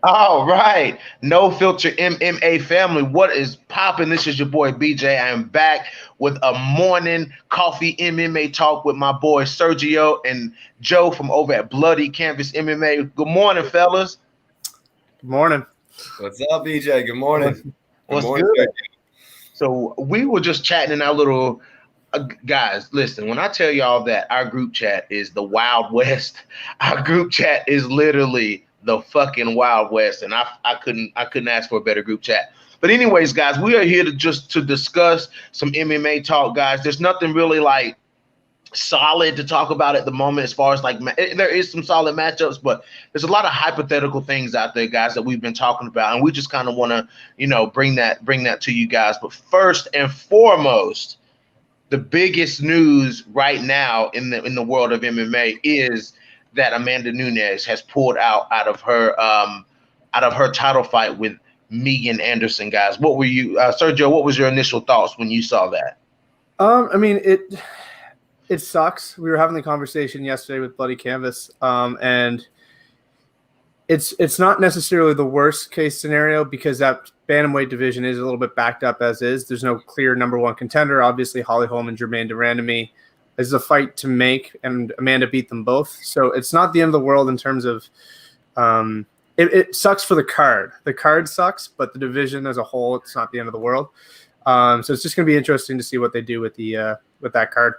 All right. No Filter MMA family. What is popping? This is your boy BJ. I am back with a morning coffee MMA talk with my boy Sergio and Joe from over at Bloody Canvas MMA. Good morning, fellas. Good morning. What's up, BJ? Good morning. What's, Good what's morning, good? sir. So we were just chatting in our little guys. Listen, when I tell y'all that our group chat is the Wild West, our group chat is literally the fucking Wild West, and I couldn't ask for a better group chat. But anyways, guys, we are here to discuss some MMA talk, guys. There's nothing really like solid to talk about at the moment as far as like there is some solid matchups, but there's a lot of hypothetical things out there, guys, that we've been talking about, and we just kind of want to bring that to you guys. But first and foremost, the biggest news right now in the world of MMA is that Amanda Nunes has pulled out of her title fight with Megan Anderson, guys. What were you, Sergio? What was your initial thoughts when you saw that? I mean it sucks. We were having the conversation yesterday with Bloody Canvas, and it's not necessarily the worst case scenario because that bantamweight division is a little bit backed up as is. There's no clear number one contender. Obviously, Holly Holm and Jermaine Durandamy is a fight to make, and Amanda beat them both. So it's not the end of the world in terms of it sucks for the card. The card sucks, but the division as a whole, it's not the end of the world. So it's just going to be interesting to see what they do with that card.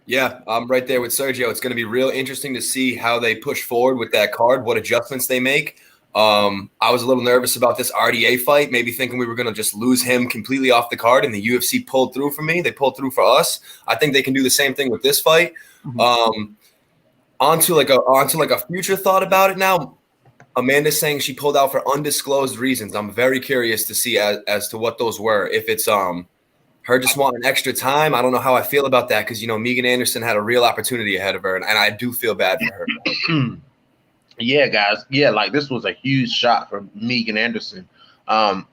Yeah, I'm right there with Sergio. It's going to be real interesting to see how they push forward with that card, what adjustments they make. I was a little nervous about this RDA fight, maybe thinking we were going to just lose him completely off the card, and the UFC pulled through for me. They pulled through for us. I think they can do the same thing with this fight. Mm-hmm. Onto a future thought about it now. Amanda's saying she pulled out for undisclosed reasons. I'm very curious to see as to what those were. If it's her just wanting extra time, I don't know how I feel about that because Megan Anderson had a real opportunity ahead of her, and I do feel bad for her. Yeah, guys. Yeah, like this was a huge shot for Megan Anderson. And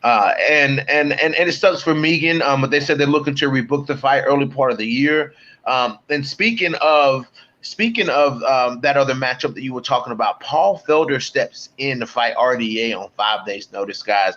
it sucks for Megan. But they said they're looking to rebook the fight early part of the year. And speaking of that other matchup that you were talking about, Paul Felder steps in to fight RDA on 5 days' notice, guys.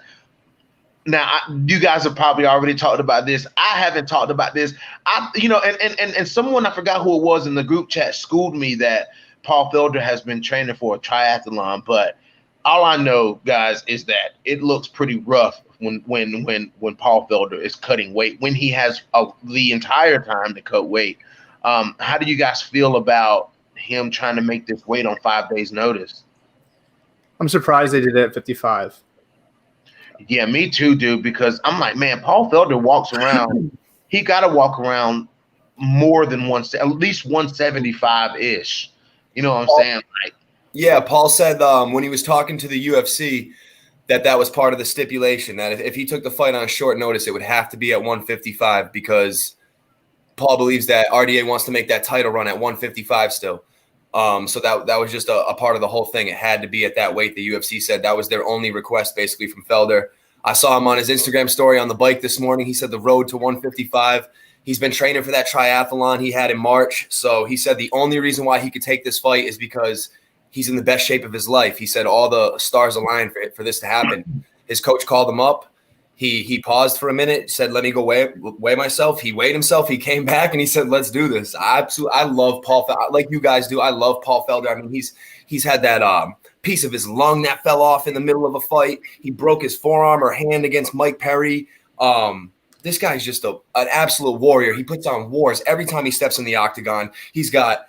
Now, you guys have probably already talked about this. I haven't talked about this. And someone, I forgot who it was in the group chat, schooled me that Paul Felder has been training for a triathlon. But all I know, guys, is that it looks pretty rough when Paul Felder is cutting weight, when he has the entire time to cut weight. How do you guys feel about him trying to make this weight on 5 days' notice? I'm surprised they did it at 55. Yeah, me too, dude, because I'm like, man, Paul Felder walks around. He got to walk around more than at least 175-ish. You know what I'm saying? Like, yeah, Paul said when he was talking to the UFC that was part of the stipulation, that if he took the fight on short notice, it would have to be at 155 because Paul believes that RDA wants to make that title run at 155 still. So that was just a part of the whole thing. It had to be at that weight. The UFC said that was their only request basically from Felder. I saw him on his Instagram story on the bike this morning. He said the road to 155. He's been training for that triathlon he had in March. So he said the only reason why he could take this fight is because he's in the best shape of his life. He said all the stars aligned for this to happen. His coach called him up. He paused for a minute, said, let me go weigh myself. He weighed himself. He came back and he said, let's do this. I love Paul Felder. Like you guys do. I love Paul Felder. I mean, he's had that piece of his lung that fell off in the middle of a fight. He broke his forearm or hand against Mike Perry. This guy's just an absolute warrior. He puts on wars every time he steps in the octagon. He's got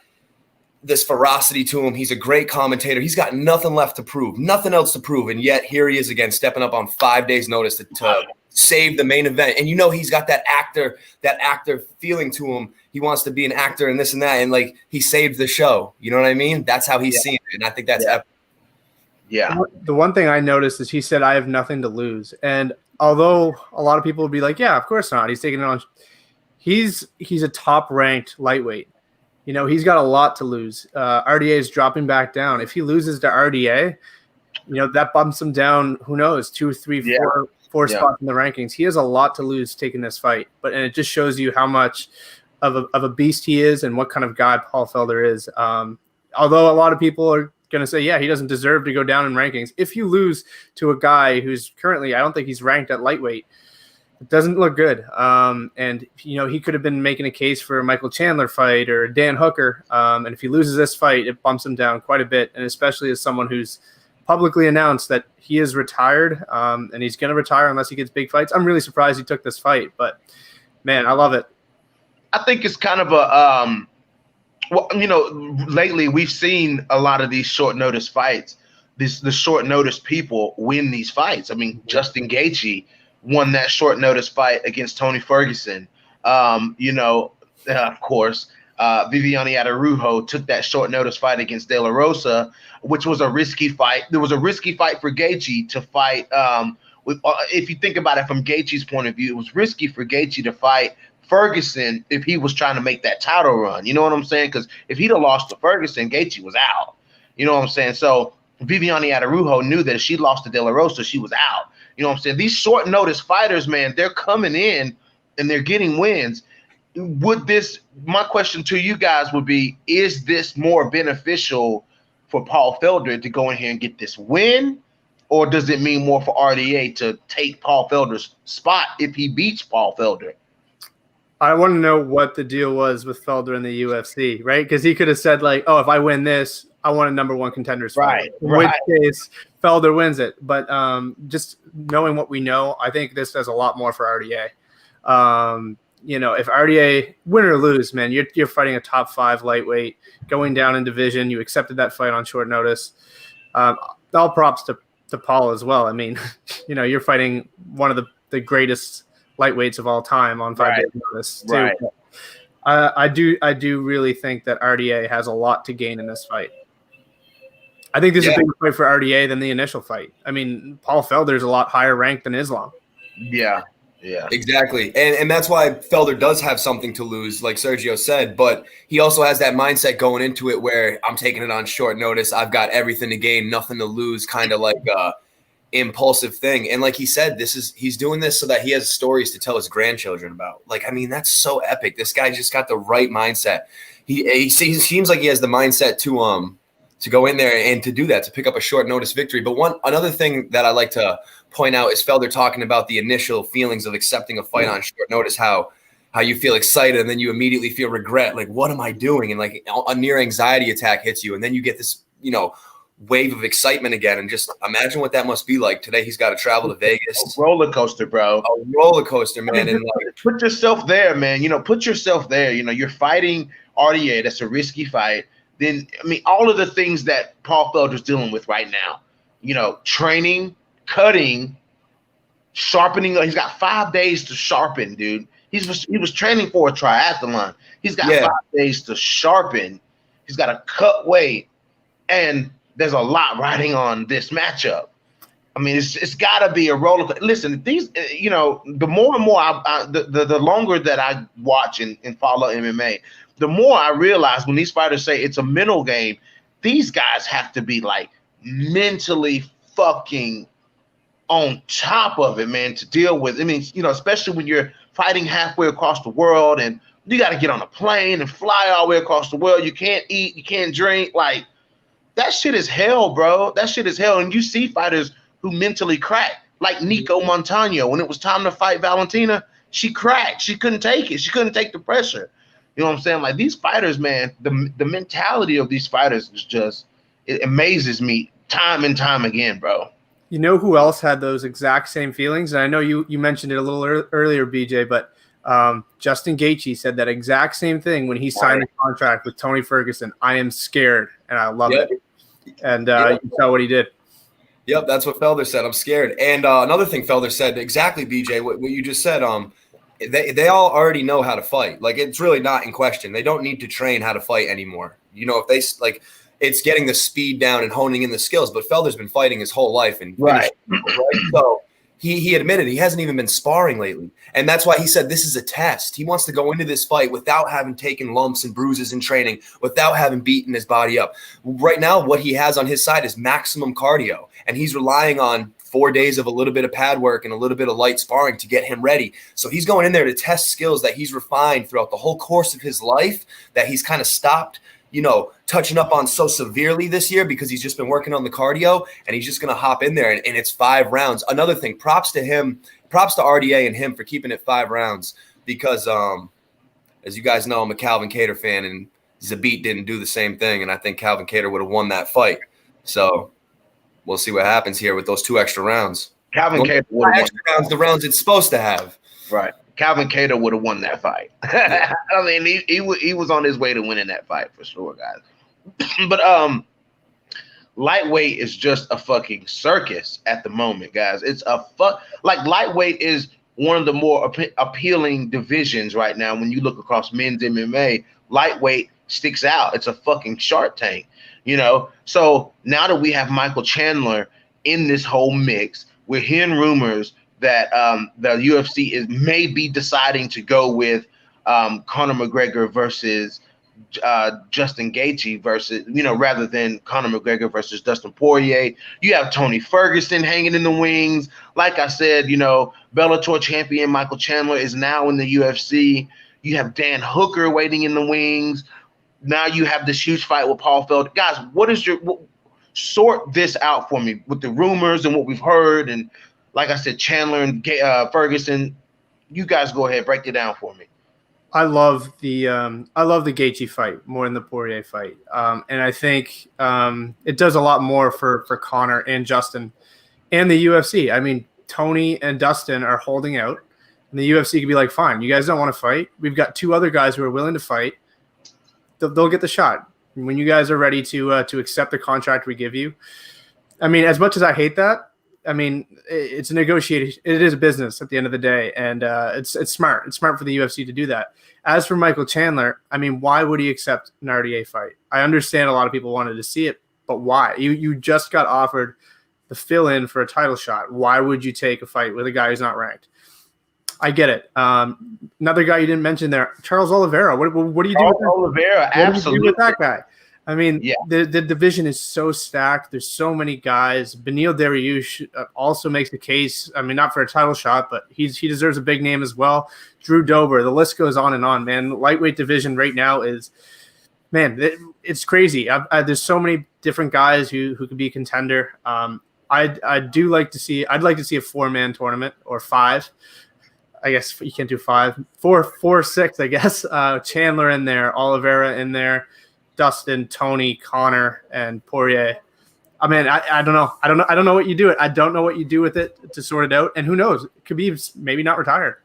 this ferocity to him. He's a great commentator. He's got nothing left to prove, nothing else to prove. And yet here he is again, stepping up on 5 days notice to save the main event. And he's got that actor feeling to him. He wants to be an actor and this and that. And like, he saved the show. You know what I mean? That's how he's seen it. And I think that's epic. Yeah. The one thing I noticed is he said, I have nothing to lose. And although a lot of people would be like, yeah, of course not. He's taking it on. He's a top ranked lightweight. He's got a lot to lose. RDA is dropping back down. If he loses to RDA, that bumps him down, who knows, 2, 3, 4 spots in the rankings. He has a lot to lose taking this fight. And it just shows you how much of a beast he is and what kind of guy Paul Felder is. Although a lot of people are going to say, yeah, he doesn't deserve to go down in rankings. If you lose to a guy who's currently, I don't think he's ranked at lightweight, it doesn't look good. And, he could have been making a case for a Michael Chandler fight or Dan Hooker. And if he loses this fight, it bumps him down quite a bit. And especially as someone who's publicly announced that he is retired and he's going to retire unless he gets big fights. I'm really surprised he took this fight, but man, I love it. I think it's kind of lately we've seen a lot of these short notice fights. The short notice people win these fights. I mean, Justin Gaethje won that short notice fight against Tony Ferguson. Of course, Viviane Araújo took that short notice fight against De La Rosa, which was a risky fight. There was a risky fight for Gaethje to fight. If you think about it from Gaethje's point of view, it was risky for Gaethje to fight Ferguson if he was trying to make that title run. You know what I'm saying? Because if he'd have lost to Ferguson, Gaethje was out. You know what I'm saying? So Viviane Araújo knew that if she lost to De La Rosa, she was out. You know what I'm saying? These short notice fighters, man, they're coming in and they're getting wins. My question to you guys would be, is this more beneficial for Paul Felder to go in here and get this win? Or does it mean more for RDA to take Paul Felder's spot if he beats Paul Felder? I want to know what the deal was with Felder in the UFC, right? Because he could have said, like, oh, if I win this, I want a number one contender's fight. In which case, Felder wins it. But just knowing what we know, I think this does a lot more for RDA. If RDA, win or lose, man, you're fighting a top 5 lightweight, going down in division. You accepted that fight on short notice. All props to Paul as well. I mean, you're fighting one of the greatest lightweights of all time on 5 days notice too. Right. I do really think that RDA has a lot to gain in this fight. I think this is a bigger fight for RDA than the initial fight. I mean, Paul Felder's a lot higher ranked than Islam. Yeah, exactly. And that's why Felder does have something to lose, like Sergio said, but he also has that mindset going into it where I'm taking it on short notice. I've got everything to gain, nothing to lose, kind of like impulsive thing. And like he said, he's doing this so that he has stories to tell his grandchildren about. Like, I mean, that's so epic. This guy just got the right mindset. He seems like he has the mindset to go in there and to do that, to pick up a short notice victory. But another thing that I like to point out is Felder talking about the initial feelings of accepting a fight on short notice, how you feel excited and then you immediately feel regret. Like, what am I doing? And like a near anxiety attack hits you. And then you get this, wave of excitement again. And just imagine what that must be like. Today he's got to travel to Vegas. A roller coaster, bro. A roller coaster, man. And put yourself there, man. Put yourself there. You're fighting RDA. That's a risky fight. Then, I mean, all of the things that Paul Felder's dealing with right now, training, cutting, sharpening. He's got 5 days to sharpen, dude. He was training for a triathlon. He's got 5 days to sharpen. He's got to cut weight. And there's a lot riding on this matchup. I mean, it's got to be a roller coaster. Listen, these, the more and more the longer that I watch and follow MMA, the more I realize when these fighters say it's a mental game, these guys have to be like mentally fucking on top of it, man, to deal with. I mean, especially when you're fighting halfway across the world and you got to get on a plane and fly all the way across the world. You can't eat, you can't drink. Like, that shit is hell, bro. That shit is hell. And you see fighters who mentally crack, like Nico Montano. When it was time to fight Valentina, she cracked. She couldn't take it. She couldn't take the pressure. You know what I'm saying? Like, these fighters, man, the mentality of these fighters is just, it amazes me time and time again, bro. You know who else had those exact same feelings? And I know you mentioned it a little earlier, BJ, but Justin Gaethje said that exact same thing when he signed a contract with Tony Ferguson. I am scared, and I love it. And you saw what he did. Yep, that's what Felder said. I'm scared. And another thing Felder said, exactly, BJ, what you just said, they all already know how to fight. Like, it's really not in question. They don't need to train how to fight anymore. If they like, it's getting the speed down and honing in the skills. But Felder's been fighting his whole life, and right? So he admitted he hasn't even been sparring lately, and that's why he said this is a test. He wants to go into this fight without having taken lumps and bruises in training, without having beaten his body up. Right now, what he has on his side is maximum cardio, and he's relying on 4 days of a little bit of pad work and a little bit of light sparring to get him ready. So he's going in there to test skills that he's refined throughout the whole course of his life, that he's kind of stopped touching up on so severely this year because he's just been working on the cardio and he's just going to hop in there and it's 5 rounds. Another thing, props to him, props to RDA and him for keeping it 5 rounds because, as you guys know, I'm a Calvin Kattar fan and Zabit didn't do the same thing. And I think Calvin Kattar would have won that fight. So we'll see what happens here with those 2 extra rounds. Calvin Kattar would have won rounds, the rounds it's supposed to have. Right. Calvin Kattar would have won that fight. I mean, he was on his way to winning that fight for sure, guys. But lightweight is just a fucking circus at the moment, guys. It's a like lightweight is one of the more appealing divisions right now. When you look across men's MMA, lightweight sticks out. It's a fucking Shark Tank, So now that we have Michael Chandler in this whole mix, we're hearing rumors that the UFC may be deciding to go with Conor McGregor versus Justin Gaethje versus, rather than Conor McGregor versus Dustin Poirier. You have Tony Ferguson hanging in the wings. Like I said, Bellator champion Michael Chandler is now in the UFC. You have Dan Hooker waiting in the wings. Now you have this huge fight with Paul Felder. Guys, sort this out for me with the rumors and what we've heard. And like I said, Chandler and Ferguson, you guys go ahead, break it down for me. I love the Gaethje fight more than the Poirier fight, and I think it does a lot more for Conor and Justin and the UFC. I mean, Tony and Dustin are holding out, and the UFC could be like, "Fine, you guys don't want to fight. We've got 2 other guys who are willing to fight. They'll get the shot when you guys are ready to accept the contract we give you." I mean, as much as I hate that. I mean, it's a negotiation. It is a business at the end of the day, and it's smart. It's smart for the UFC to do that. As for Michael Chandler, I mean, why would he accept an RDA fight? I understand a lot of people wanted to see it, but why? You just got offered the fill-in for a title shot. Why would you take a fight with a guy who's not ranked? I get it. Another guy you didn't mention there, Charles Oliveira. What do you do with Oliveira? Absolutely. With that guy? I mean, yeah. the division is so stacked. There's so many guys. Beneil Dariush also makes the case. I mean, not for a title shot, but he deserves a big name as well. Drew Dober. The list goes on and on, man. The lightweight division right now is, man, it's crazy. There's so many different guys who could be a contender. I'd like to see a 4-man tournament or 5. I guess you can't do 5, 4, 6. I guess Chandler in there, Oliveira in there. Dustin, Tony, Conor, and Poirier. I mean, I don't know. I don't know what you do. I don't know what you do with it to sort it out. And who knows? Khabib's maybe not retired.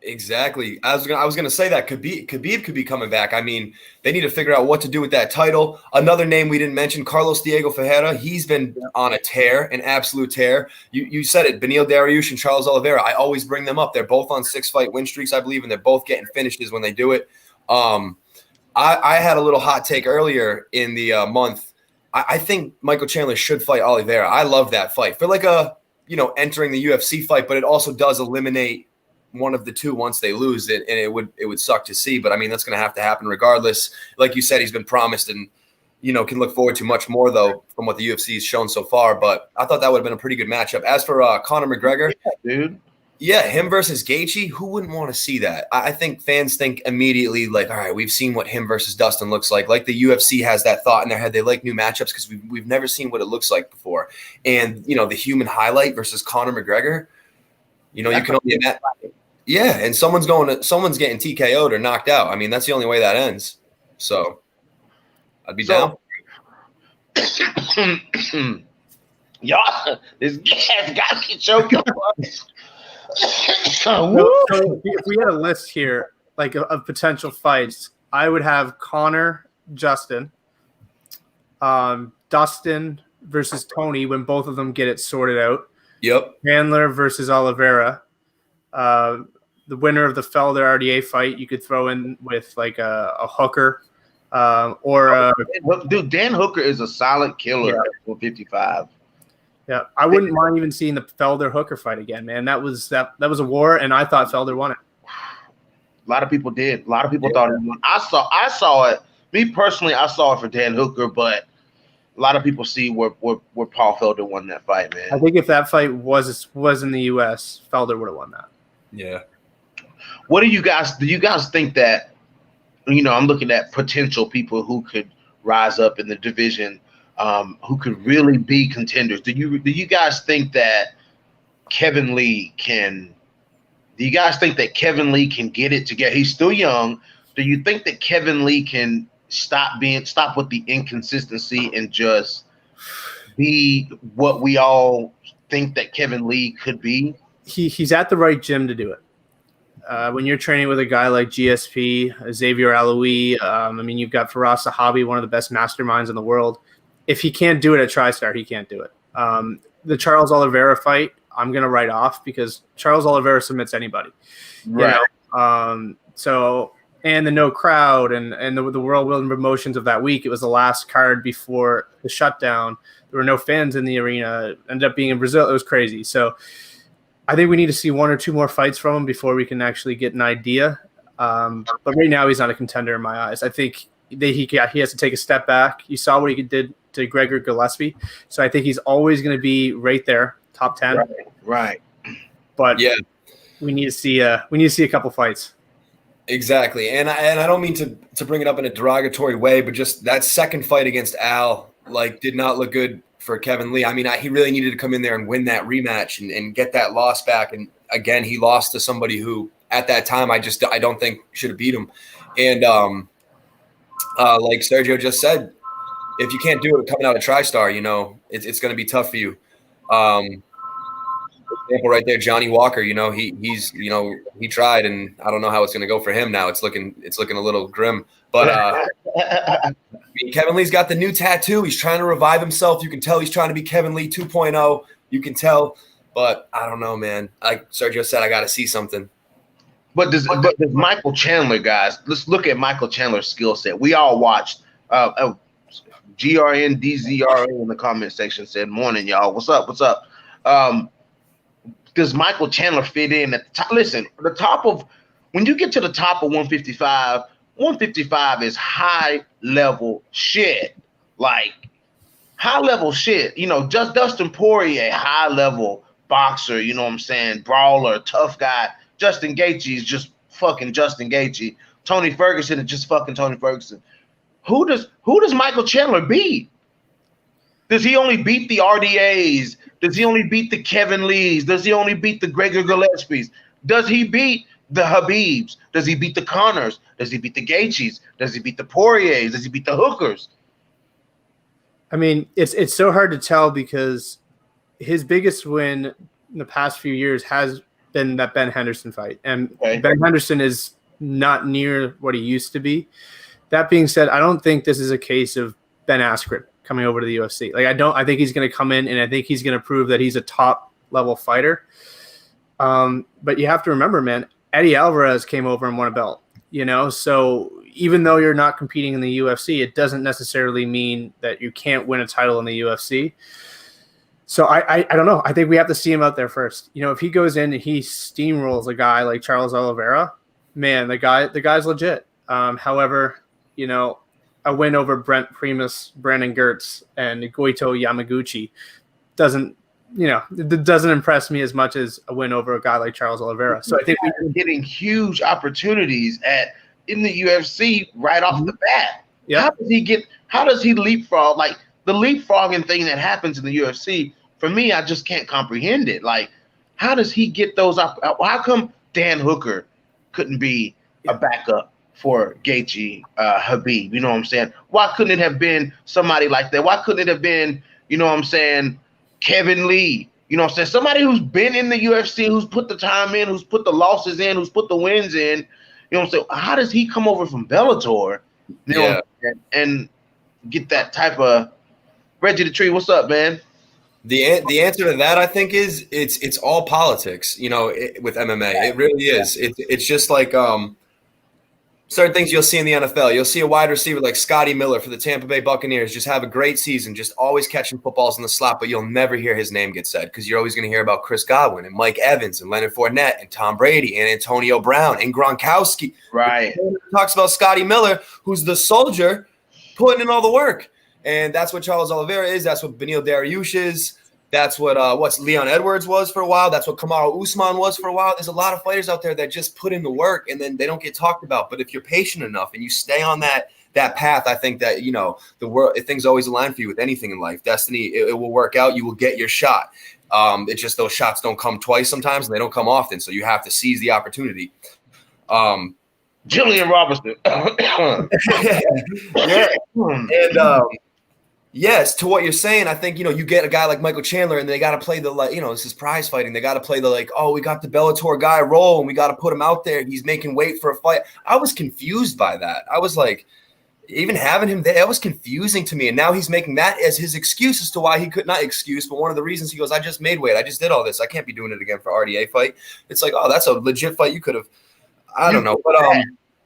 Exactly. I was gonna say that Khabib could be coming back. I mean, they need to figure out what to do with that title. Another name we didn't mention, Carlos Diego Ferreira. He's been on a tear, an absolute tear. You said it, Beneil Dariush and Charles Oliveira. I always bring them up. They're both on 6-fight win streaks, I believe, and they're both getting finishes when they do it. I had a little hot take earlier in the month. I think Michael Chandler should fight Oliveira. I love that fight for like a, entering the UFC fight, but it also does eliminate one of the 2 once they lose it. And it would suck to see, but I mean, that's going to have to happen regardless. Like you said, he's been promised and, can look forward to much more though from what the UFC has shown so far. But I thought that would have been a pretty good matchup. As for Conor McGregor, dude. Yeah, him versus Gaethje, who wouldn't want to see that? I think fans think immediately like, all right, we've seen what him versus Dustin looks like. Like the UFC has that thought in their head. They like new matchups because we've never seen what it looks like before. And, the human highlight versus Conor McGregor, you can only imagine. Yeah, and someone's getting TKO'd or knocked out. I mean, that's the only way that ends. So I'd be down. Y'all, this gas got me choking. So if we had a list here, like of potential fights, I would have Conor, Justin, Dustin versus Tony when both of them get it sorted out. Yep. Chandler versus Oliveira. The winner of the Felder RDA fight, you could throw in with like a Hooker, dude, Dan Hooker is a solid killer for 55. Yeah, I wouldn't mind even seeing the Felder Hooker fight again, man. That was a war, and I thought Felder won it. A lot of people did. A lot of people thought he won. I saw it. Me personally, I saw it for Dan Hooker, but a lot of people see where Paul Felder won that fight, man. I think if that fight was in the U.S., Felder would have won that. Yeah. What do you guys think that I'm looking at potential people who could rise up in the division, who could really be contenders. Do you guys think that Kevin Lee can? Do you guys think that Kevin Lee can get it together? He's still young. Do you think that Kevin Lee can stop with the inconsistency and just be what we all think that Kevin Lee could be? He's at the right gym to do it. When you're training with a guy like GSP, Xavier Aloui, you've got Faraz Sahabi, one of the best masterminds in the world. If he can't do it at TriStar, he can't do it. The Charles Oliveira fight, I'm going to write off because Charles Oliveira submits anybody. Right. And the no crowd and the whirlwind emotions of that week. It was the last card before the shutdown. There were no fans in the arena. It ended up being in Brazil. It was crazy. So I think we need to see one or two more fights from him before we can actually get an idea. But right now, he's not a contender in my eyes. I think he has to take a step back. You saw what he did to Gregor Gillespie. So I think he's always going to be right there, top 10. Right. But we need to see a couple fights. Exactly. And I don't mean to bring it up in a derogatory way, but just that second fight against Al did not look good for Kevin Lee. I mean, he really needed to come in there and win that rematch and get that loss back. And again, he lost to somebody who at that time I don't think should have beat him. And like Sergio just said, if you can't do it coming out of TriStar, it's going to be tough for you. Example right there, Johnny Walker. He tried, and I don't know how it's going to go for him now. It's looking a little grim. But Kevin Lee's got the new tattoo. He's trying to revive himself. You can tell he's trying to be Kevin Lee 2.0. You can tell, but I don't know, man. Like Sergio said, I got to see something. But does Michael Chandler, guys? Let's look at Michael Chandler's skill set. We all watched. GRNDZRA in the comment section said, "Morning, y'all. What's up? What's up?" Does Michael Chandler fit in at the top? Listen, when you get to the top of 155, 155 is high level shit. Like high level shit. Just Dustin Poirier, high level boxer. You know what I'm saying? Brawler, tough guy. Justin Gaethje is just fucking Justin Gaethje. Tony Ferguson is just fucking Tony Ferguson. Who does Michael Chandler beat? Does he only beat the RDAs? Does he only beat the Kevin Lees? Does he only beat the Gregor Gillespies? Does he beat the Habibs? Does he beat the Connors? Does he beat the Gaethjes? Does he beat the Poiriers? Does he beat the Hookers? I mean, it's so hard to tell because his biggest win in the past few years has been that Ben Henderson fight. And Ben Henderson is not near what he used to be. That being said, I don't think this is a case of Ben Askren coming over to the UFC. I think he's going to come in and I think he's going to prove that he's a top level fighter. But you have to remember, man, Eddie Alvarez came over and won a belt, so even though you're not competing in the UFC, it doesn't necessarily mean that you can't win a title in the UFC. So I don't know. I think we have to see him out there first. If he goes in and he steamrolls a guy like Charles Oliveira, man, the guy's legit. However, a win over Brent Primus, Brandon Gertz, and Goito Yamaguchi doesn't impress me as much as a win over a guy like Charles Oliveira. So I think we're getting huge opportunities in the UFC right off the bat. Yeah. How does he leapfrog? Like the leapfrogging thing that happens in the UFC, for me, I just can't comprehend it. Like, how does he get those up? How come Dan Hooker couldn't be a backup for Gaethje, Habib? You know what I'm saying? Why couldn't it have been somebody like that? Why couldn't it have been, Kevin Lee? You know what I'm saying? Somebody who's been in the UFC, who's put the time in, who's put the losses in, who's put the wins in. You know what I'm saying? How does he come over from Bellator and get that type of Reggie the Tree? What's up, man? The answer to that, I think, is it's all politics, with MMA. It really is. It's just like certain things you'll see in the NFL. You'll see a wide receiver like Scotty Miller for the Tampa Bay Buccaneers just have a great season, just always catching footballs in the slot, but you'll never hear his name get said because you're always going to hear about Chris Godwin and Mike Evans and Leonard Fournette and Tom Brady and Antonio Brown and Gronkowski. Right. Talks about Scotty Miller, who's the soldier putting in all the work. And that's what Charles Oliveira is. That's what Beneil Dariush is. That's what what's Leon Edwards was for a while. That's what Kamaru Usman was for a while. There's a lot of fighters out there that just put in the work and then they don't get talked about. But if you're patient enough and you stay on that path, I think that, you know, the world, things always align for you with anything in life. Destiny, it will work out. You will get your shot. It's just those shots don't come twice sometimes and they don't come often. So you have to seize the opportunity. Julian Robertson. Yeah. And yes, to what you're saying, I think, you know, you get a guy like Michael Chandler and they got to play the, like, you know, this is prize fighting. They got to play the, like, oh, we got the Bellator guy role and we got to put him out there. He's making weight for a fight. I was confused by that. I was like, even having him there, that was confusing to me. And now he's making that as his excuse as to why he could not excuse. But one of the reasons he goes, I just made weight. I just did all this. I can't be doing it again for RDA fight. It's like, oh, that's a legit fight. You could have, I don't know. But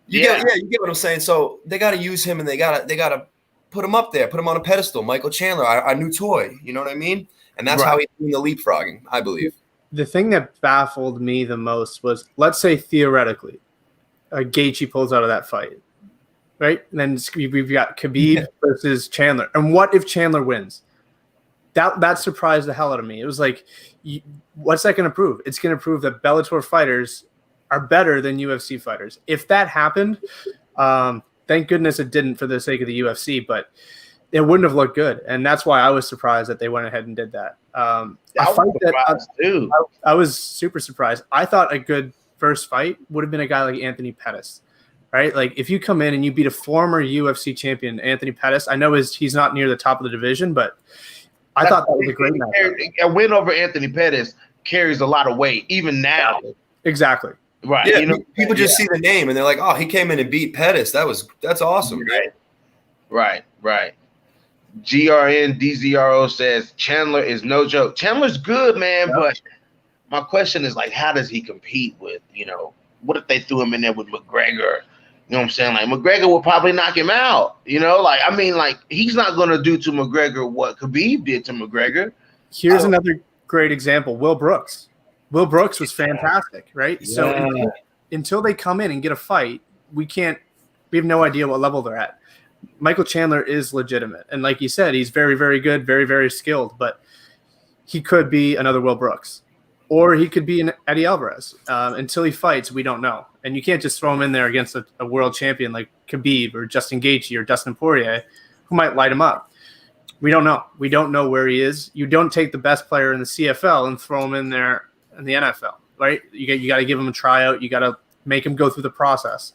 you get what I'm saying. So they got to use him and they got to put him up there, put him on a pedestal. Michael Chandler, our new toy. You know what I mean? And that's how he's doing the leapfrogging, I believe. The thing that baffled me the most was, let's say theoretically, Gaethje pulls out of that fight, right? And then we've got Khabib versus Chandler. And what if Chandler wins? That surprised the hell out of me. It was like, what's that going to prove? It's going to prove that Bellator fighters are better than UFC fighters. If that happened, thank goodness it didn't for the sake of the UFC, but it wouldn't have looked good. And that's why I was surprised that they went ahead and did that. I was super surprised. I thought a good first fight would have been a guy like Anthony Pettis, right? Like if you come in and you beat a former UFC champion, Anthony Pettis, I know he's not near the top of the division, but I thought that was a great match. A win over Anthony Pettis carries a lot of weight, even now. Exactly. Right. Yeah, you know, people just see the name and they're like, oh, he came in and beat Pettis. That's awesome. Right. GRN DZRO says Chandler is no joke. Chandler's good, man, but my question is, like, how does he compete with, you know, what if they threw him in there with McGregor? You know what I'm saying? Like, McGregor would probably knock him out, you know? Like, I mean, like, he's not going to do to McGregor what Khabib did to McGregor. Here's another great example, Will Brooks. Will Brooks was fantastic, right? Yeah. So until they come in and get a fight, we have no idea what level they're at. Michael Chandler is legitimate. And like you said, he's very, very good, very, very skilled, but he could be another Will Brooks or he could be an Eddie Alvarez. Until he fights, we don't know. And you can't just throw him in there against a world champion like Khabib or Justin Gaethje or Dustin Poirier, who might light him up. We don't know. We don't know where he is. You don't take the best player in the CFL and throw him in there in the NFL, right? You got to give him a tryout. You got to make him go through the process.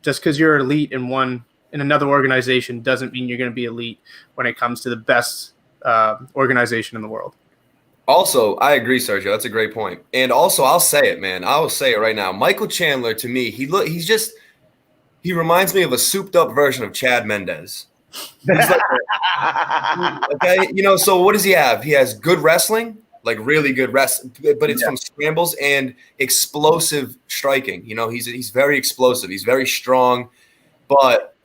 Just because you're elite in another organization doesn't mean you're going to be elite when it comes to the best organization in the world. Also, I agree, Sergio. That's a great point. And also, I'll say it, man. I will say it right now. Michael Chandler, to me, he reminds me of a souped-up version of Chad Mendez. Like, okay, you know. So what does he have? He has good wrestling. Like really good but it's from scrambles and explosive striking. You know, he's very explosive. He's very strong, but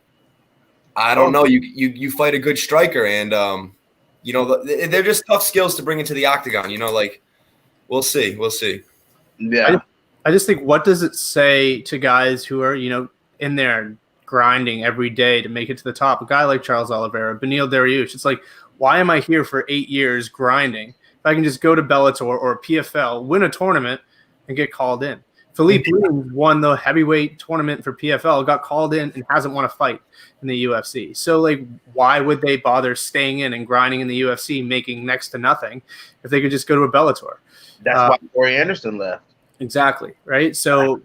I don't know. You fight a good striker, and you know they're just tough skills to bring into the octagon. You know, like we'll see. Yeah, I just think, what does it say to guys who are, you know, in there grinding every day to make it to the top? A guy like Charles Oliveira, Beneil Dariush. It's like, why am I here for 8 years grinding? I can just go to Bellator or PFL, win a tournament, and get called in. Philippe Williams won the heavyweight tournament for PFL, got called in, and hasn't won a fight in the UFC. So, like, why would they bother staying in and grinding in the UFC, making next to nothing, if they could just go to a Bellator? That's why Corey Anderson left. Exactly, right? So,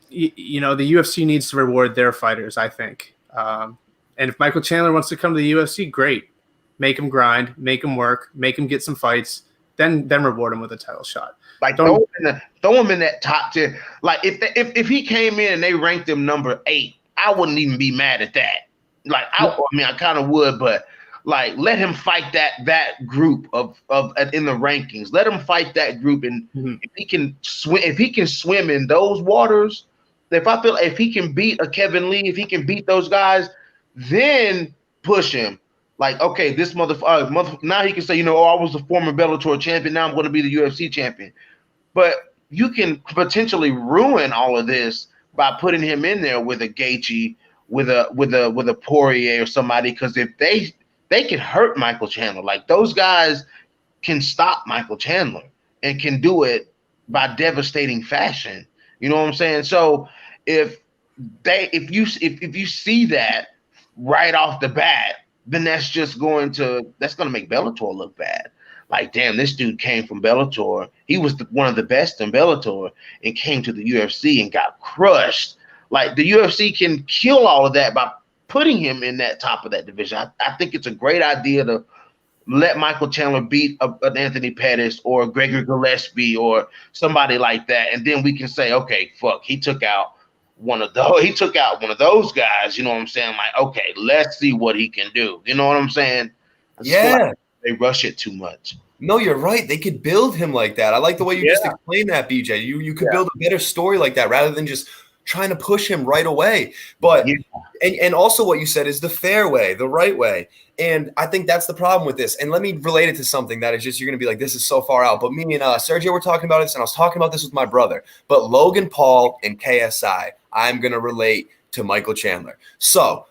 you know, the UFC needs to reward their fighters, I think. And if Michael Chandler wants to come to the UFC, great. Make him grind, make him work, make him get some fights. Then reward him with a title shot. Like throw him in that top 10. Like if he came in and they ranked him number 8, I wouldn't even be mad at that. Like I kind of would, but like let him fight that group of in the rankings. Let him fight that group, and if he can swim in those waters, if he can beat a Kevin Lee, if he can beat those guys, then push him. Like, okay, this motherfucker, now he can say, you know, I was a former Bellator champion. Now I'm going to be the UFC champion. But you can potentially ruin all of this by putting him in there with a Gaethje, with a Poirier or somebody. Because if they can hurt Michael Chandler, like those guys, can stop Michael Chandler and can do it by devastating fashion. You know what I'm saying? So if you see that right off the bat, then that's going to make Bellator look bad. Like, damn, this dude came from Bellator. He was one of the best in Bellator and came to the UFC and got crushed. Like, the UFC can kill all of that by putting him in that top of that division. I think it's a great idea to let Michael Chandler beat an Anthony Pettis or Gregor Gillespie or somebody like that, and then we can say, okay, fuck, he took out one of those guys. You know what I'm saying? Like, okay, let's see what he can do. You know what I'm saying? Yeah. They rush it too much. No, you're right. They could build him like that. I like the way you just explained that, BJ. You could build a better story like that rather than just trying to push him right away. But and also what you said is the fair way, the right way. And I think that's the problem with this. And let me relate it to something that is just, you're going to be like, this is so far out. But me and Sergio were talking about this, and I was talking about this with my brother. But Logan Paul and KSI, I'm going to relate to Michael Chandler. So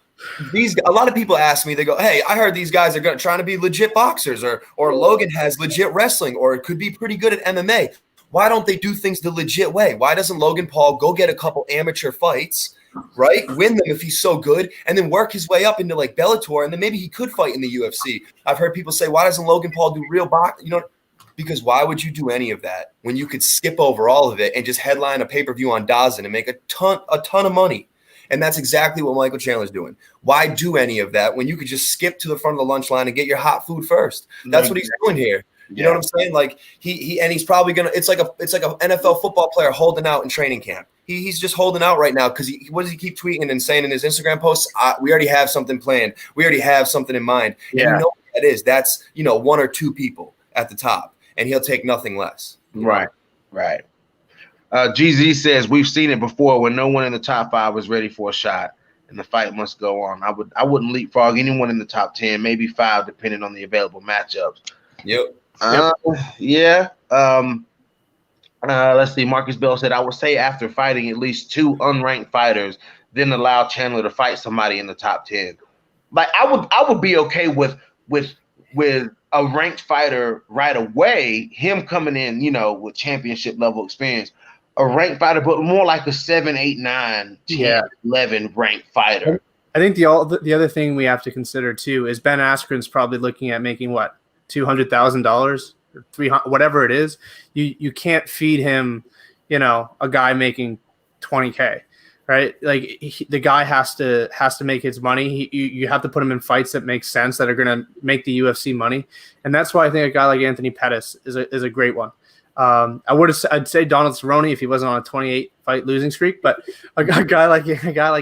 a lot of people ask me, they go, hey, I heard these guys are trying to be legit boxers, or Logan has legit wrestling, or it could be pretty good at MMA. Why don't they do things the legit way? Why doesn't Logan Paul go get a couple amateur fights, right? Win them if he's so good, and then work his way up into like Bellator, and then maybe he could fight in the UFC. I've heard people say, why doesn't Logan Paul do real boxing? Because why would you do any of that when you could skip over all of it and just headline a pay-per-view on DAZN and make a ton of money? And that's exactly what Michael Chandler's doing. Why do any of that when you could just skip to the front of the lunch line and get your hot food first? That's what he's doing here. You know what I'm saying? Like he's probably gonna. It's like a NFL football player holding out in training camp. He's just holding out right now because what does he keep tweeting and saying in his Instagram posts? We already have something planned. We already have something in mind. And you know what that is? That's one or two people at the top, and he'll take nothing less. Right. GZ says we've seen it before when no one in the top 5 was ready for a shot, and the fight must go on. I wouldn't leapfrog anyone in the top 10, maybe 5, depending on the available matchups. Yep. Let's see. Marcus Bell said, I would say after fighting at least 2 unranked fighters, then allow Chandler to fight somebody in the top 10. Like, I would be okay with a ranked fighter right away, him coming in, with championship level experience. A ranked fighter, but more like a 7, 8, 9, 10, 11 ranked fighter. I think the other thing we have to consider too is Ben Askren's probably looking at making what, $200,000 or $300, whatever it is. You can't feed him, a guy making $20K, right? Like the guy has to make his money. You have to put him in fights that make sense, that are going to make the UFC money, and that's why I think a guy like Anthony Pettis is a great one. I'd say Donald Cerrone if he wasn't on a 28 fight losing streak, but a guy like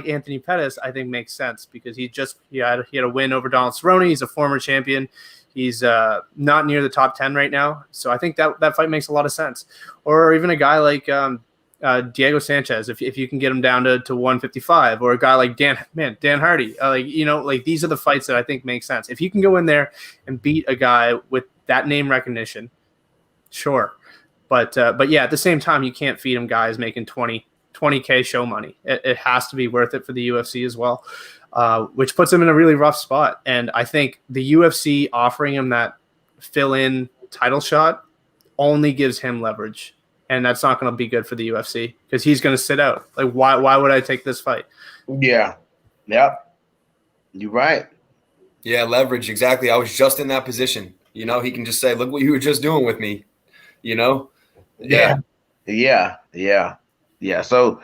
Anthony Pettis I think makes sense because he had a win over Donald Cerrone. He's a former champion. He's not near the top 10 right now, so I think that fight makes a lot of sense. Or even a guy like Diego Sanchez, if you can get him down to 155, or a guy like Dan Hardy. These are the fights that I think make sense. If you can go in there and beat a guy with that name recognition, sure. But yeah, at the same time, you can't feed him guys making 20K show money. It has to be worth it for the UFC as well, which puts him in a really rough spot. And I think the UFC offering him that fill-in title shot only gives him leverage. And that's not going to be good for the UFC because he's going to sit out. Like, why would I take this fight? Yeah. Yep. You're right. Yeah, leverage. Exactly. I was just in that position. He can just say, look what you were just doing with me. Yeah. So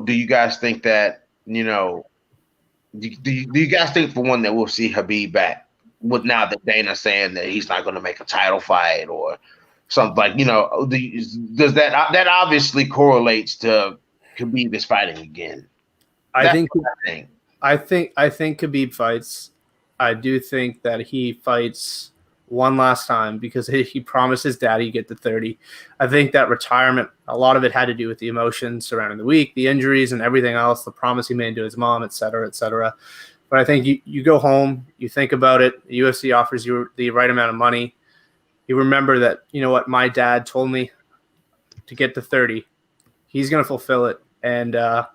do you guys think that, do you guys think for one that we'll see Khabib back with now that Dana's saying that he's not going to make a title fight or something like, does that obviously correlates to Khabib is fighting again? I think Khabib fights. I do think that he fights one last time because he promised his dad he'd get to 30. I think that retirement, a lot of it had to do with the emotions surrounding the week, the injuries and everything else, the promise he made to his mom, et cetera, et cetera. But I think you go home, you think about it, the UFC offers you the right amount of money. You remember that, my dad told me to get to 30. He's going to fulfill it. And I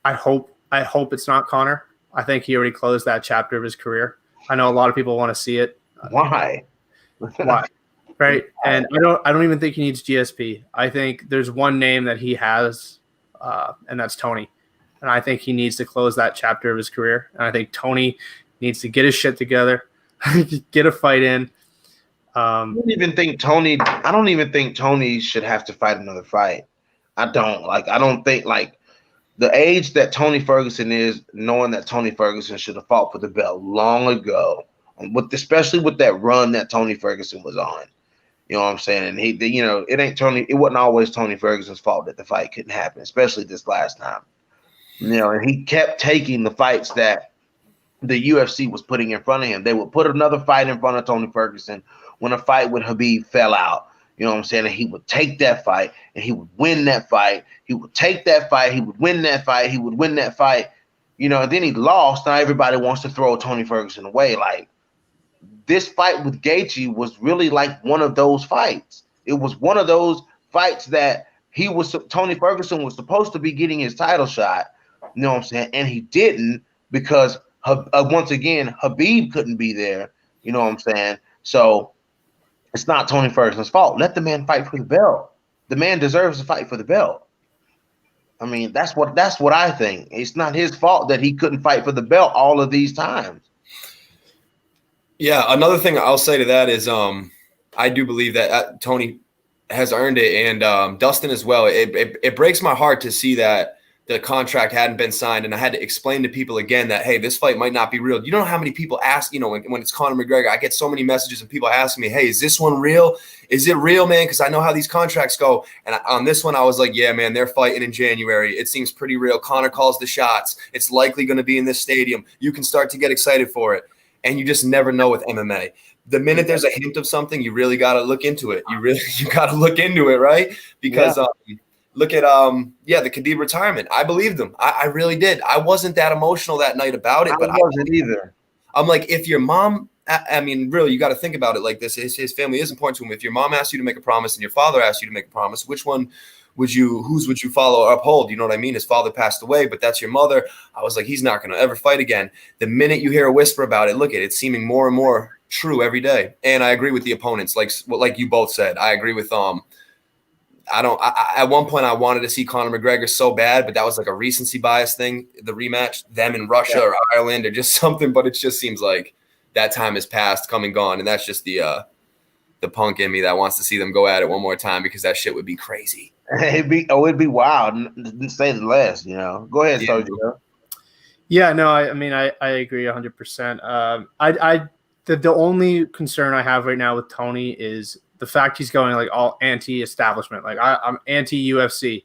hope it's not Conor. I think he already closed that chapter of his career. I know a lot of people want to see it. Why? Why? Right. And I don't even think he needs GSP. I think there's one name that he has, and that's Tony. And I think he needs to close that chapter of his career. And I think Tony needs to get his shit together, get a fight in. I don't even think Tony should have to fight another fight. I don't think the age that Tony Ferguson is, knowing that Tony Ferguson should have fought for the belt long ago, especially with that run that Tony Ferguson was on. You know what I'm saying? And it wasn't always Tony Ferguson's fault that the fight couldn't happen, especially this last time. And he kept taking the fights that the UFC was putting in front of him. They would put another fight in front of Tony Ferguson when a fight with Khabib fell out. You know what I'm saying? And he would take that fight and he would win that fight. He would take that fight. He would win that fight. He would win that fight. And then he lost. Now everybody wants to throw Tony Ferguson away. This fight with Gaethje was really like one of those fights. It was one of those fights that Tony Ferguson was supposed to be getting his title shot. You know what I'm saying? And he didn't because once again, Khabib couldn't be there. You know what I'm saying? So it's not Tony Ferguson's fault. Let the man fight for the belt. The man deserves to fight for the belt. I mean, that's what I think. It's not his fault that he couldn't fight for the belt all of these times. Yeah, another thing I'll say to that is I do believe that Tony has earned it, and Dustin as well. It breaks my heart to see that the contract hadn't been signed, and I had to explain to people again that, hey, this fight might not be real. You don't know how many people ask, when it's Conor McGregor, I get so many messages and people asking me, hey, is this one real? Is it real, man? Because I know how these contracts go. And on this one, I was like, yeah, man, they're fighting in January. It seems pretty real. Conor calls the shots. It's likely going to be in this stadium. You can start to get excited for it. And you just never know with MMA. The minute there's a hint of something, you really got to look into it. You got to look into it, right? Because look at the Khabib retirement. I believed him. I really did. I wasn't that emotional that night about it, but I wasn't either. I'm like, if your mom, I mean, really, you got to think about it like this. His family is important to him. If your mom asked you to make a promise and your father asked you to make a promise, whose would you follow or uphold? You know what I mean? His father passed away, but that's your mother. I was like, he's not going to ever fight again. The minute you hear a whisper about it, look at it, it's seeming more and more true every day. And I agree with the opponents, like you both said. I agree with at one point I wanted to see Conor McGregor so bad, but that was like a recency bias thing, the rematch, them in Russia or Ireland or just something. But it just seems like that time has passed, come and gone. And that's just the punk in me that wants to see them go at it one more time because that shit would be crazy. It'd be wild, to say the less, Go ahead, Sergio. Yeah, no, I mean, I agree 100%. The only concern I have right now with Tony is the fact he's going like all anti-establishment. Like I'm anti-UFC.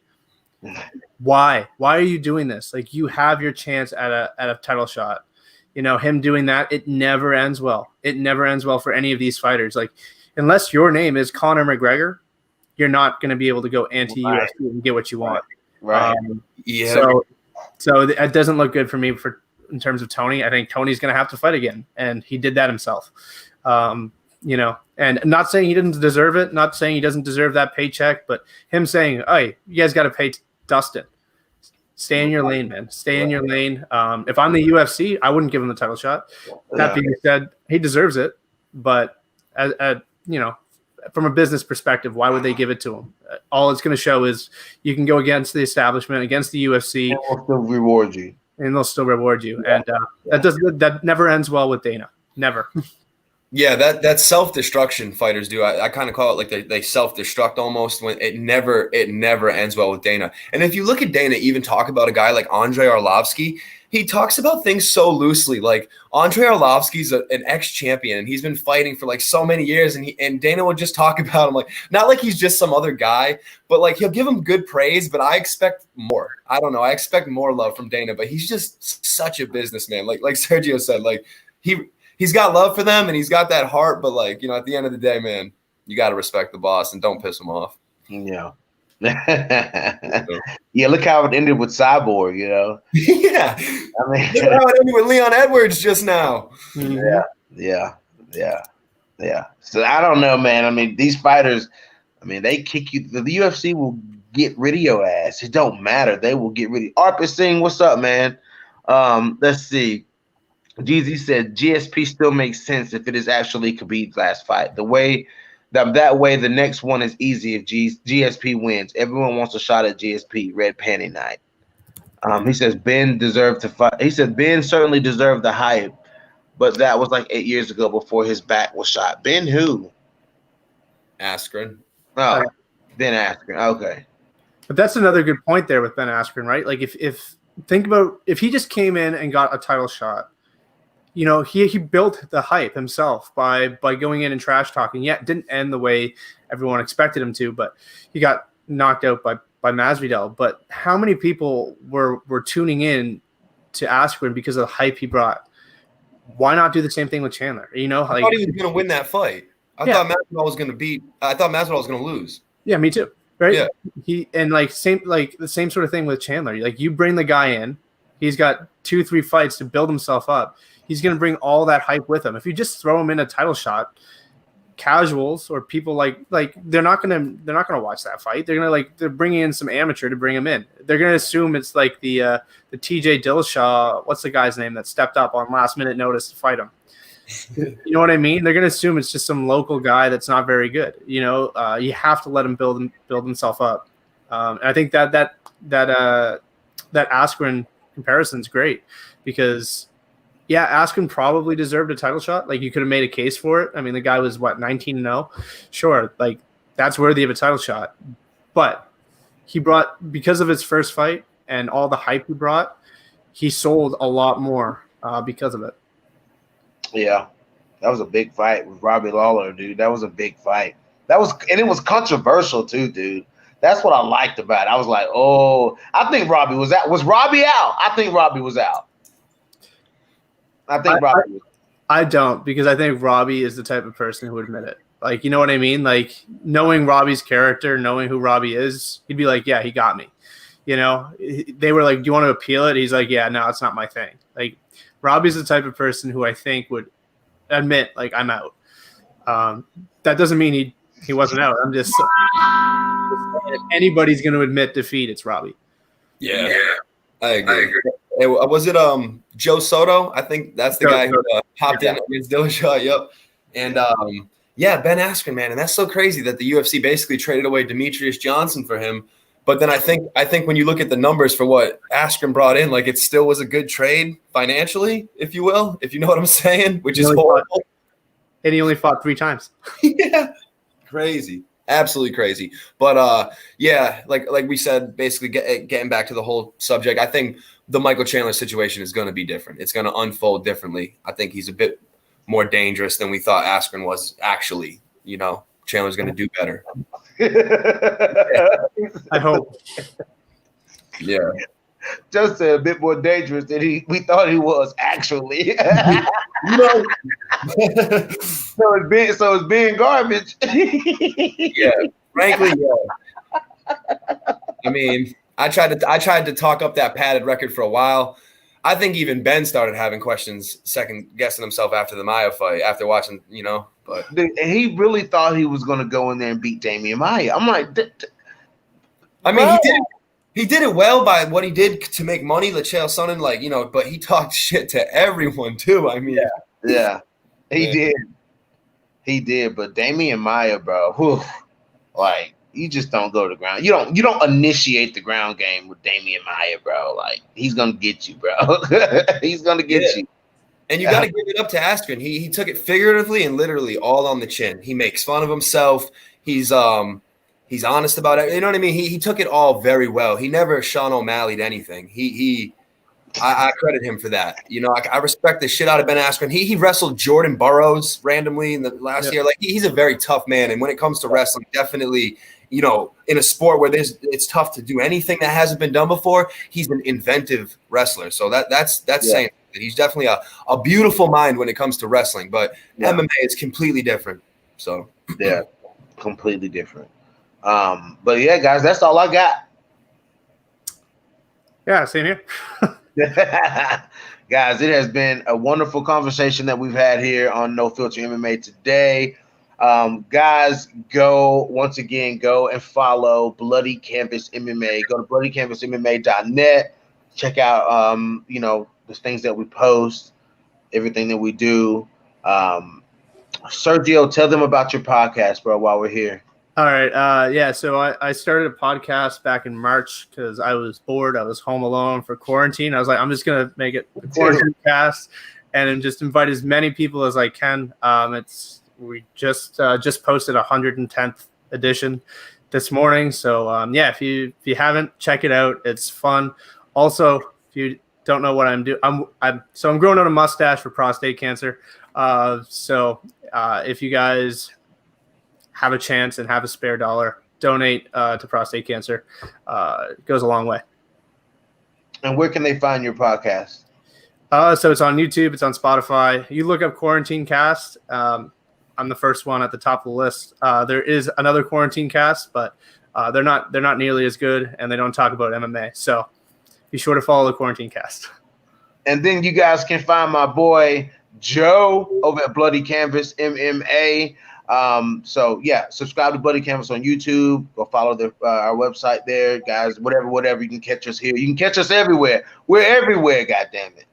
Why? Why are you doing this? Like you have your chance at a title shot. Him doing that, it never ends well. It never ends well for any of these fighters. Like unless your name is Conor McGregor, you're not going to be able to go anti-UFC and get what you want. Right. So it doesn't look good for me in terms of Tony. I think Tony's going to have to fight again, and he did that himself. And not saying he didn't deserve it, not saying he doesn't deserve that paycheck, but him saying, hey, you guys got to pay Dustin. Stay in your lane, man. Stay in your lane. If I'm the UFC, I wouldn't give him the title shot. That being said, he deserves it, but from a business perspective, why would they give it to him? All it's going to show is you can go against the establishment, against the UFC, and they'll still reward you. And that never ends well with Dana. Never. Yeah, that self-destruction fighters do. I kind of call it like they self-destruct almost when it never ends well with Dana. And if you look at Dana even talk about a guy like Andrei Arlovski, he talks about things so loosely. Like Andrei Arlovski's an ex-champion and he's been fighting for like so many years, and Dana would just talk about him like not like he's just some other guy, but like he'll give him good praise, but I expect more. I don't know. I expect more love from Dana, but he's just such a businessman. Like Sergio said, like he's got love for them and he's got that heart, but like, at the end of the day, man, you got to respect the boss and don't piss him off. Yeah. Yeah, look how it ended with Cyborg, Yeah. I mean, look how it ended with Leon Edwards just now. Yeah. So I don't know, man. I mean, these fighters, they kick you. The UFC will get rid of your ass. It don't matter. They will get rid of you. Arpit Singh, what's up, man? Let's see. Jeezy said GSP still makes sense if it is actually Khabib's last fight. The way That way, the next one is easy if GSP wins. Everyone wants a shot at GSP. Red Panty Night. He says Ben deserved to fight. He said Ben certainly deserved the hype, but that was like 8 years ago before his back was shot. Ben who? Askren. Oh, Ben Askren. Okay. But that's another good point there with Ben Askren, right? Like if think about if he just came in and got a title shot, you know, he built the hype himself by going in and trash talking. Yeah, it didn't end the way everyone expected him to, but he got knocked out by Masvidal. But how many people were tuning in to Askren because of the hype he brought? Why not do the same thing with Chandler? You know, I thought he was going to win that fight. I thought Masvidal was going to beat. I thought Masvidal was going to lose. Yeah, me too. Right? Yeah. The same sort of thing with Chandler. Like you bring the guy in, he's got 2-3 fights to build himself up. He's going to bring all that hype with him. If you just throw him in a title shot, casuals or people like they're not going to watch that fight. They're bringing in some amateur to bring him in. They're going to assume it's like the TJ Dillashaw, what's the guy's name that stepped up on last minute notice to fight him. You know what I mean? They're going to assume it's just some local guy that's not very good. You know, you have to let him build himself up. And I think that Askren comparison is great because, yeah, Askren probably deserved a title shot. Like you could have made a case for it. I mean, the guy was 19-0. Sure, like that's worthy of a title shot. But he brought, because of his first fight and all the hype he brought, he sold a lot more because of it. Yeah, that was a big fight with Robbie Lawler, dude. That was a big fight. And it was controversial too, dude. That's what I liked about it. I was like, oh, I think Robbie was out. Was Robbie out? I think Robbie was out. I don't, because I think Robbie is the type of person who would admit it. Like, you know what I mean? Like, knowing Robbie's character, knowing who Robbie is, he'd be like, yeah, he got me. You know, they were like, do you want to appeal it? He's like, yeah, no, it's not my thing. Like, Robbie's the type of person who I think would admit, like, I'm out. That doesn't mean he wasn't out. I'm just if anybody's going to admit defeat, it's Robbie. Yeah. I agree. Was it Joe Soto? I think that's the guy who popped in against Dillashaw. Yep. And Ben Askren, man, and that's so crazy that the UFC basically traded away Demetrius Johnson for him. But then I think when you look at the numbers for what Askren brought in, like it still was a good trade financially, if you will, if you know what I'm saying, which is horrible. And he only fought 3 times. Yeah, crazy. Absolutely crazy. But like we said, basically getting back to the whole subject, I think the Michael Chandler situation is going to be different. It's going to unfold differently. I think he's a bit more dangerous than we thought Askren was actually. You know, Chandler's going to do better. I hope. Yeah. Just a bit more dangerous than we thought he was actually. You know. So it's being garbage. Yeah, frankly, yeah. I mean, I tried to talk up that padded record for a while. I think even Ben started having questions, second guessing himself after the Maia fight, after watching, you know. But he really thought he was going to go in there and beat Damian Maia. I'm like, I mean, he did it well by what he did to make money, Chael Sonnen, like, you know, but he talked shit to everyone too. I mean, yeah. He did, but Damian Maia, bro, like you just don't go to the ground. You don't initiate the ground game with Damian Maia, bro. Like he's gonna get you, bro. He's gonna get you. And you got to give it up to Askren. He took it figuratively and literally all on the chin. He makes fun of himself. He's honest about it. You know what I mean? He took it all very well. He never Sean O'Malley'd anything. I credit him for that. You know, I respect the shit out of Ben Askren. He wrestled Jordan Burroughs randomly in the last year. Like he's a very tough man. And when it comes to wrestling, definitely, you know, in a sport where it's tough to do anything that hasn't been done before, he's an inventive wrestler. So that's saying that he's definitely a beautiful mind when it comes to wrestling. But MMA is completely different. So yeah, completely different. But yeah, guys, that's all I got. Yeah, same here. Guys, it has been a wonderful conversation that we've had here on No Filter MMA today. Guys, go and follow Bloody Canvas MMA. Go to bloodycanvasmma.net. Check out you know, the things that we post, everything that we do. Sergio, tell them about your podcast, bro, while we're here. All right. Yeah. So I started a podcast back in March because I was bored. I was home alone for quarantine. I was like, I'm just going to make it a quarantine cast and then just invite as many people as I can. We just posted 110th edition this morning. So yeah, if you haven't, check it out. It's fun. Also, if you don't know what I'm doing, I'm growing out a mustache for prostate cancer. If you guys have a chance and have a spare dollar, donate to prostate cancer. It goes a long way. And where can they find your podcast? So it's on YouTube. It's on Spotify. You look up Quarantine Cast. I'm the first one at the top of the list. There is another Quarantine Cast, but they're not nearly as good, and they don't talk about MMA. So be sure to follow the Quarantine Cast. And then you guys can find my boy Joe over at Bloody Canvas MMA. So yeah, subscribe to Bloody Canvas on YouTube. Go follow our website there, guys. Whatever. You can catch us here. You can catch us everywhere. We're everywhere. God damn it,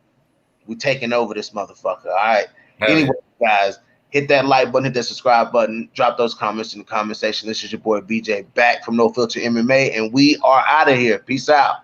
we're taking over this motherfucker. All right. Anyway, guys, hit that like button, hit that subscribe button, drop those comments in the comment section. This is your boy BJ back from No Filter MMA, and we are out of here. Peace out.